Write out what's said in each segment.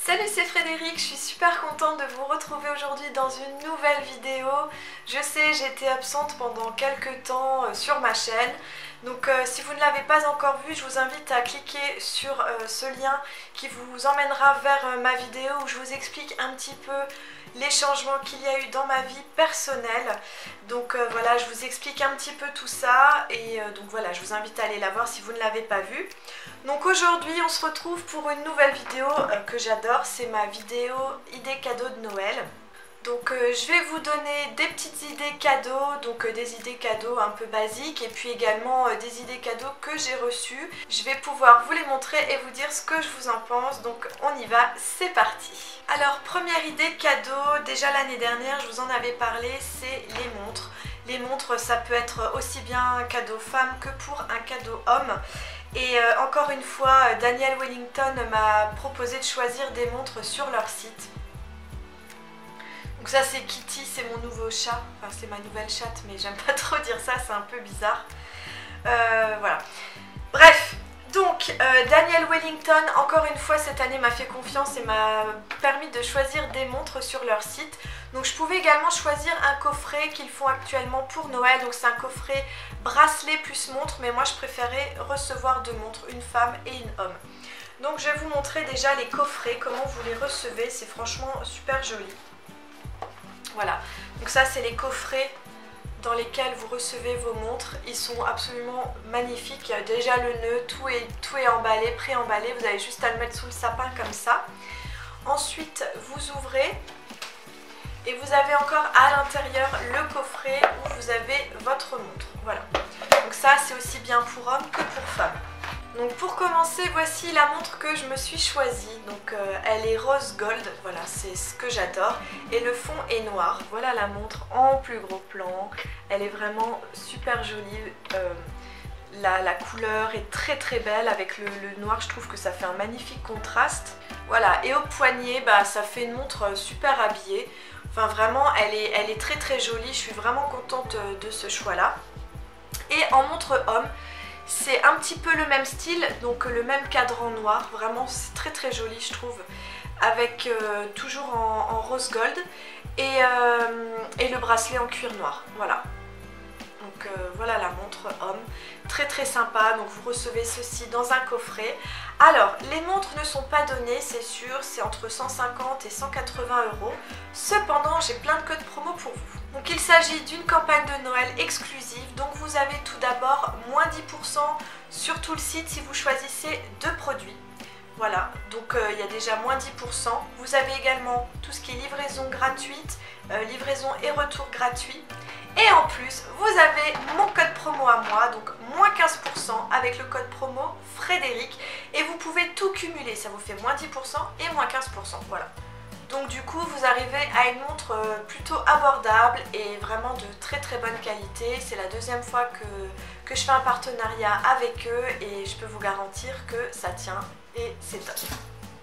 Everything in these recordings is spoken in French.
Salut, c'est Frédéric, je suis super contente de vous retrouver aujourd'hui dans une nouvelle vidéo. Je sais, j'ai été absente pendant quelques temps sur ma chaîne. Donc si vous ne l'avez pas encore vu, je vous invite à cliquer sur ce lien qui vous emmènera vers ma vidéo où je vous explique un petit peu les changements qu'il y a eu dans ma vie personnelle. Donc voilà, je vous explique un petit peu tout ça et donc voilà, je vous invite à aller la voir si vous ne l'avez pas vue. Donc aujourd'hui on se retrouve pour une nouvelle vidéo que j'adore, c'est ma vidéo idées cadeaux de Noël. Donc je vais vous donner des petites idées cadeaux, donc des idées cadeaux un peu basiques et puis également des idées cadeaux que j'ai reçues. Je vais pouvoir vous les montrer et vous dire ce que je vous en pense, donc on y va, c'est parti. Alors première idée cadeau, déjà l'année dernière je vous en avais parlé, c'est les montres. Les montres ça peut être aussi bien un cadeau femme que pour un cadeau homme. Et encore une fois, Daniel Wellington m'a proposé de choisir des montres sur leur site. Donc ça c'est Kitty, c'est mon nouveau chat, enfin c'est ma nouvelle chatte mais j'aime pas trop dire ça, c'est un peu bizarre. Voilà. Bref, donc Daniel Wellington, encore une fois cette année m'a fait confiance et m'a permis de choisir des montres sur leur site. Donc je pouvais également choisir un coffret qu'ils font actuellement pour Noël, donc c'est un coffret bracelet plus montre, mais moi je préférais recevoir deux montres, une femme et une homme. Donc je vais vous montrer déjà les coffrets, comment vous les recevez, c'est franchement super joli. Voilà, donc ça c'est les coffrets dans lesquels vous recevez vos montres, ils sont absolument magnifiques. Déjà le nœud, tout est emballé, pré-emballé, vous avez juste à le mettre sous le sapin comme ça. Ensuite vous ouvrez et vous avez encore à l'intérieur le coffret où vous avez votre montre. Voilà, donc ça c'est aussi bien pour homme que pour femme. Donc pour commencer, voici la montre que je me suis choisie. Donc elle est rose gold, voilà, c'est ce que j'adore. Et le fond est noir. Voilà la montre en plus gros plan. Elle est vraiment super jolie. La couleur est très très belle avec le noir. Je trouve que ça fait un magnifique contraste. Voilà, et au poignet, bah, ça fait une montre super habillée. Enfin vraiment, elle est très très jolie. Je suis vraiment contente de ce choix-là. Et en montre homme, c'est un petit peu le même style, donc le même cadran noir, vraiment c'est très très joli je trouve, avec toujours en rose gold et le bracelet en cuir noir, voilà. Donc voilà la montre homme, très très sympa, donc vous recevez ceci dans un coffret. Alors les montres ne sont pas données, c'est sûr, c'est entre 150 et 180 €. Cependant j'ai plein de codes promo pour vous. Donc il s'agit d'une campagne de Noël exclusive, donc vous avez tout d'abord moins 10% sur tout le site si vous choisissez deux produits. Voilà, donc il y a déjà moins 10%. Vous avez également tout ce qui est livraison gratuite, livraison et retour gratuit. Et en plus, vous avez mon code promo à moi, donc moins 15% avec le code promo Frédéric. Et vous pouvez tout cumuler, ça vous fait moins 10% et moins 15%, voilà. Donc du coup, vous arrivez à une montre plutôt abordable et vraiment de très très bonne qualité. C'est la deuxième fois que je fais un partenariat avec eux et je peux vous garantir que ça tient et c'est top.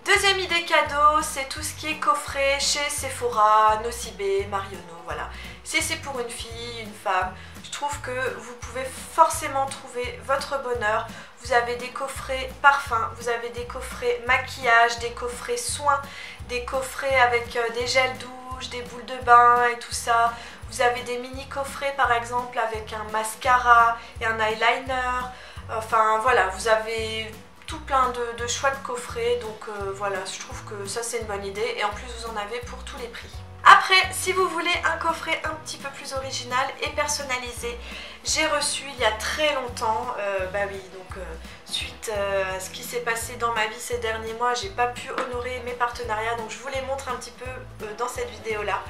Deuxième idée cadeau, c'est tout ce qui est coffret chez Sephora, Nocibé, Marionneau, voilà. Si c'est pour une fille, une femme, je trouve que vous pouvez forcément trouver votre bonheur. Vous avez des coffrets parfums, vous avez des coffrets maquillage, des coffrets soins, des coffrets avec des gels douche, des boules de bain et tout ça. Vous avez des mini coffrets par exemple avec un mascara et un eyeliner. Enfin voilà, vous avez tout plein de choix de coffrets, donc voilà, je trouve que ça c'est une bonne idée et en plus vous en avez pour tous les prix. Après, si vous voulez un coffret un petit peu plus original et personnalisé, j'ai reçu il y a très longtemps, bah oui, donc suite à ce qui s'est passé dans ma vie ces derniers mois, j'ai pas pu honorer mes partenariats, donc je vous les montre un petit peu dans cette vidéo là.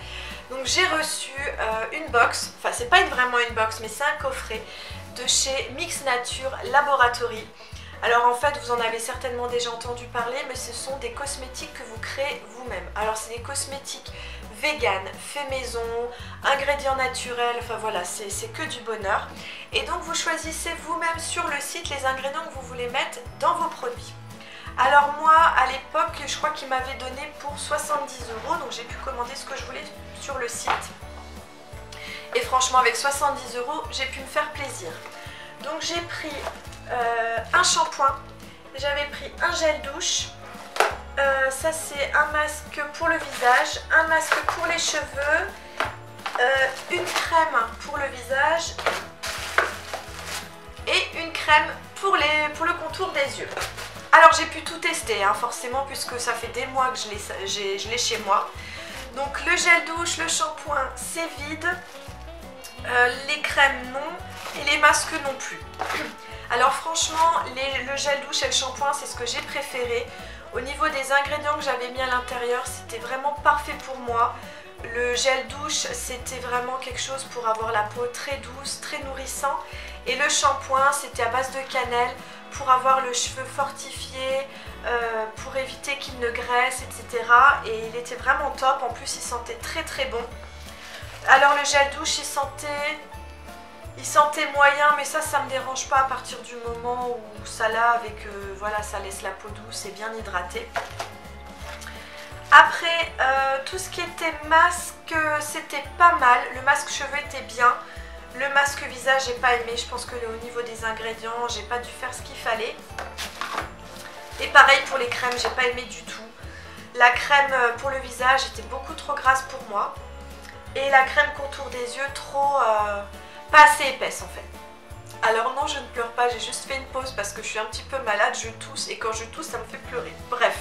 Donc j'ai reçu une box, enfin c'est pas vraiment une box mais c'est un coffret de chez Mix Nature Laboratory. Alors en fait vous en avez certainement déjà entendu parler, mais ce sont des cosmétiques que vous créez vous-même. Alors c'est des cosmétiques vegan, fait maison, ingrédients naturels, enfin voilà, c'est que du bonheur. Et donc vous choisissez vous-même sur le site les ingrédients que vous voulez mettre dans vos produits. Alors moi à l'époque je crois qu'ils m'avaient donné pour 70 €, donc j'ai pu commander ce que je voulais sur le site. Et franchement avec 70 € j'ai pu me faire plaisir. Donc j'ai pris un shampoing, j'avais pris un gel douche, Ça c'est un masque pour le visage, un masque pour les cheveux, une crème pour le visage et une crème pour le contour des yeux. Alors j'ai pu tout tester hein, forcément puisque ça fait des mois que je l'ai chez moi. Donc le gel douche, le shampoing c'est vide, les crèmes non et les masques non plus. Alors franchement le gel douche et le shampoing c'est ce que j'ai préféré. Au niveau des ingrédients que j'avais mis à l'intérieur c'était vraiment parfait pour moi. Le gel douche c'était vraiment quelque chose pour avoir la peau très douce, très nourrissant. Et le shampoing c'était à base de cannelle pour avoir le cheveu fortifié, pour éviter qu'il ne graisse, etc. Et il était vraiment top, en plus il sentait très très bon. Alors le gel douche il sentait moyen, mais ça me dérange pas à partir du moment où ça lave et que voilà, ça laisse la peau douce et bien hydratée. Après, tout ce qui était masque, c'était pas mal. Le masque cheveux était bien. Le masque visage, j'ai pas aimé. Je pense que au niveau des ingrédients, j'ai pas dû faire ce qu'il fallait. Et pareil pour les crèmes, j'ai pas aimé du tout. La crème pour le visage était beaucoup trop grasse pour moi. Et la crème contour des yeux, pas assez épaisse en fait. Alors non, je ne pleure pas, j'ai juste fait une pause parce que je suis un petit peu malade, je tousse et quand je tousse, ça me fait pleurer. Bref.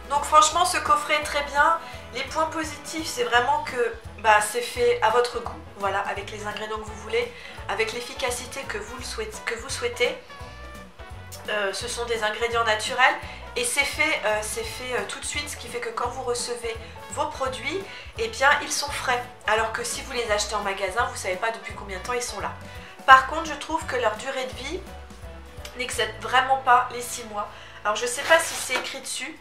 Donc franchement, ce coffret est très bien. Les points positifs, c'est vraiment que c'est fait à votre goût, voilà, avec les ingrédients que vous voulez, avec l'efficacité que vous souhaitez. Ce sont des ingrédients naturels et c'est fait tout de suite, ce qui fait que quand vous recevez vos produits, eh bien ils sont frais. Alors que si vous les achetez en magasin, vous ne savez pas depuis combien de temps ils sont là. Par contre, je trouve que leur durée de vie n'excède vraiment pas les 6 mois. Alors je ne sais pas si c'est écrit dessus.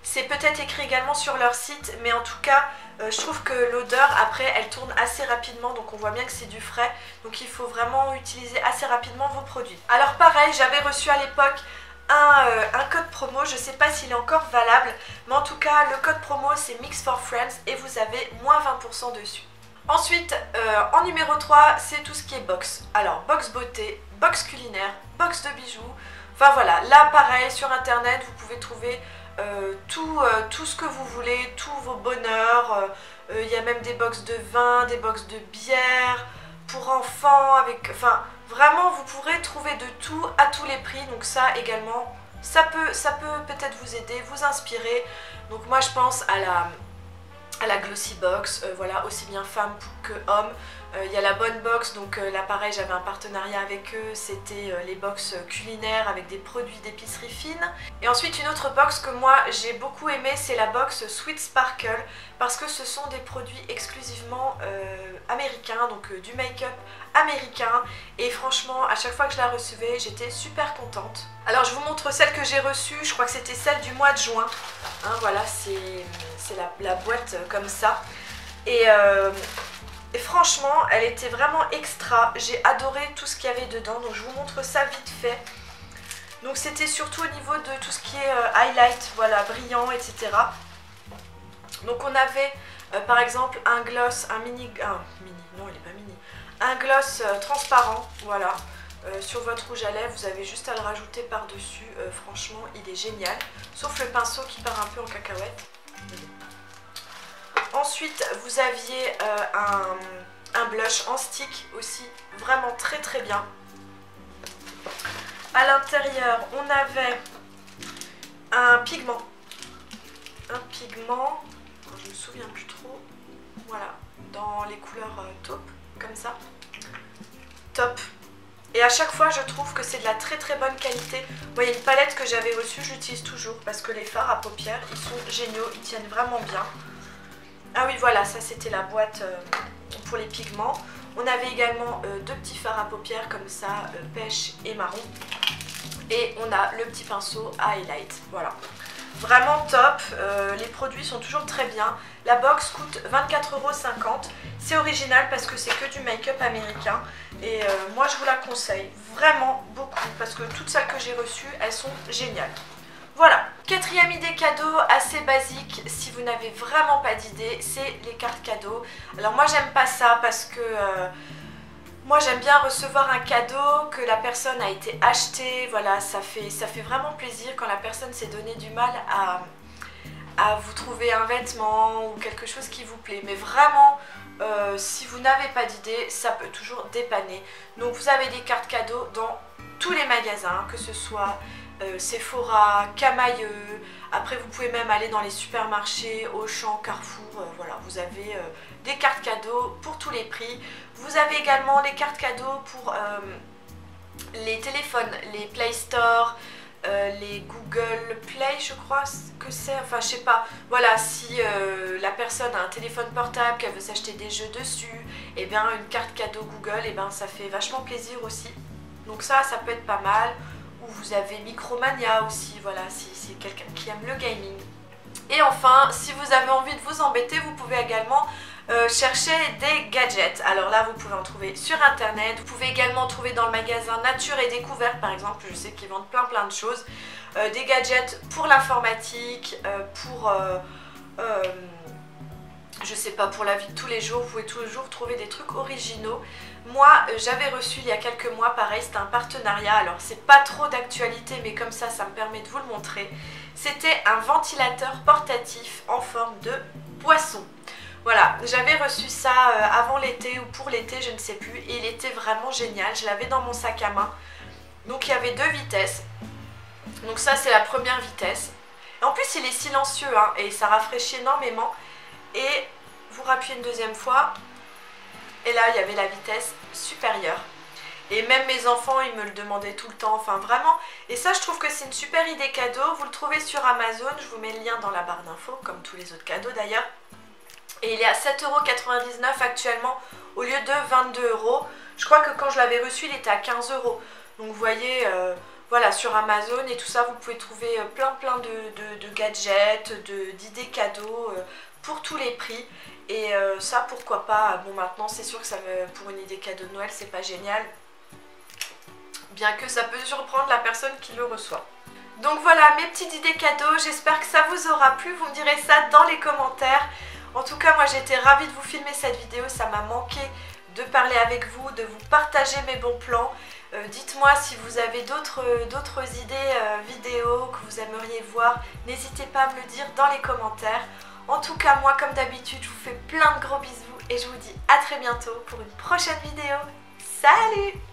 C'est peut-être écrit également sur leur site, mais en tout cas, je trouve que l'odeur, après, elle tourne assez rapidement, donc on voit bien que c'est du frais. Donc il faut vraiment utiliser assez rapidement vos produits. Alors pareil, j'avais reçu à l'époque un code promo, je ne sais pas s'il est encore valable, mais en tout cas, le code promo, c'est Mix for Friends et vous avez moins 20% dessus. Ensuite, en numéro 3, c'est tout ce qui est box. Alors, box beauté, box culinaire, box de bijoux. Enfin voilà, là pareil, sur internet, vous pouvez trouver tout ce que vous voulez, tous vos bonheurs. Il y a même des box de vin, des box de bière, pour enfants, enfin vraiment vous pourrez trouver de tout à tous les prix. Donc ça également, ça peut peut-être vous aider, vous inspirer. Donc moi je pense à la Glossy Box, voilà, aussi bien femmes que hommes. Il y a la Bonne Box, donc là pareil j'avais un partenariat avec eux, c'était les box culinaires avec des produits d'épicerie fine. Et ensuite une autre box que moi j'ai beaucoup aimé, c'est la box Sweet Sparkle, parce que ce sont des produits exclusivement américains, donc du make-up américain. Et franchement à chaque fois que je la recevais j'étais super contente. Alors je vous montre celle que j'ai reçue, je crois que c'était celle du mois de juin. Hein, voilà, c'est la boîte comme ça. Et franchement, elle était vraiment extra. J'ai adoré tout ce qu'il y avait dedans. Donc je vous montre ça vite fait. Donc c'était surtout au niveau de tout ce qui est highlight, voilà, brillant, etc. Donc on avait par exemple un gloss, non il n'est pas mini. Un gloss transparent, voilà. Sur votre rouge à lèvres, vous avez juste à le rajouter par-dessus. Franchement, il est génial. Sauf le pinceau qui part un peu en cacahuète. Ensuite, vous aviez un blush en stick aussi, vraiment très très bien. À l'intérieur, on avait un pigment. Je me souviens plus trop. Voilà, dans les couleurs taupe, comme ça. Top. Et à chaque fois, je trouve que c'est de la très très bonne qualité. Vous voyez, une palette que j'avais reçue, j'utilise toujours parce que les fards à paupières, ils sont géniaux, ils tiennent vraiment bien. Ah oui, voilà, ça c'était la boîte pour les pigments. On avait également deux petits fards à paupières comme ça, pêche et marron. Et on a le petit pinceau à highlight, voilà. Vraiment top, les produits sont toujours très bien. La box coûte 24,50 €. C'est original parce que c'est que du make-up américain. Et moi je vous la conseille vraiment beaucoup parce que toutes celles que j'ai reçues, elles sont géniales. Voilà, quatrième idée cadeau assez basique, si vous n'avez vraiment pas d'idée, c'est les cartes cadeaux. Alors moi j'aime pas ça parce que Moi j'aime bien recevoir un cadeau, que la personne a été achetée, voilà, ça fait vraiment plaisir quand la personne s'est donné du mal à vous trouver un vêtement ou quelque chose qui vous plaît. Mais vraiment, si vous n'avez pas d'idée, ça peut toujours dépanner. Donc vous avez des cartes cadeaux dans tous les magasins, que ce soit Sephora, Camailleux. Après vous pouvez même aller dans les supermarchés, Auchan, Carrefour, voilà, vous avez des cartes cadeaux pour tous les prix. Vous avez également les cartes cadeaux pour les téléphones, les Play Store, les Google Play, je crois que c'est, enfin je sais pas. Voilà, si la personne a un téléphone portable, qu'elle veut s'acheter des jeux dessus, et bien une carte cadeau Google, et bien ça fait vachement plaisir aussi. Donc ça peut être pas mal. Ou vous avez Micromania aussi, voilà, si c'est quelqu'un qui aime le gaming. Et enfin, si vous avez envie de vous embêter, vous pouvez également chercher des gadgets. Alors là, vous pouvez en trouver sur internet. Vous pouvez également en trouver dans le magasin Nature et Découverte, par exemple. Je sais qu'ils vendent plein de choses. Des gadgets pour l'informatique, pour... je sais pas, pour la vie de tous les jours. Vous pouvez toujours trouver des trucs originaux. Moi, j'avais reçu il y a quelques mois, pareil, c'était un partenariat. Alors, c'est pas trop d'actualité, mais comme ça me permet de vous le montrer. C'était un ventilateur portatif en forme de poisson. Voilà, j'avais reçu ça avant l'été ou pour l'été, je ne sais plus. Et il était vraiment génial. Je l'avais dans mon sac à main. Donc, il y avait 2 vitesses. Donc ça, c'est la première vitesse. Et en plus, il est silencieux, hein, et ça rafraîchit énormément. Et vous rappuyez une deuxième fois. Et là, il y avait la vitesse supérieure. Et même mes enfants, ils me le demandaient tout le temps. Enfin, vraiment. Et ça, je trouve que c'est une super idée cadeau. Vous le trouvez sur Amazon. Je vous mets le lien dans la barre d'infos, comme tous les autres cadeaux d'ailleurs. Et il est à 7,99 € actuellement, au lieu de 22 €. Je crois que quand je l'avais reçu, il était à 15 €. Donc, vous voyez, voilà, sur Amazon et tout ça, vous pouvez trouver plein de gadgets, d'idées cadeaux pour tous les prix. Et ça, pourquoi pas. Bon, maintenant, c'est sûr que ça pour une idée cadeau de Noël, c'est pas génial. Bien que ça peut surprendre la personne qui le reçoit. Donc voilà, mes petites idées cadeaux. J'espère que ça vous aura plu. Vous me direz ça dans les commentaires. En tout cas, moi, j'ai été ravie de vous filmer cette vidéo. Ça m'a manqué de parler avec vous, de vous partager mes bons plans. Dites-moi si vous avez d'autres idées vidéos que vous aimeriez voir. N'hésitez pas à me le dire dans les commentaires. En tout cas, moi, comme d'habitude, je vous fais plein de gros bisous et je vous dis à très bientôt pour une prochaine vidéo. Salut!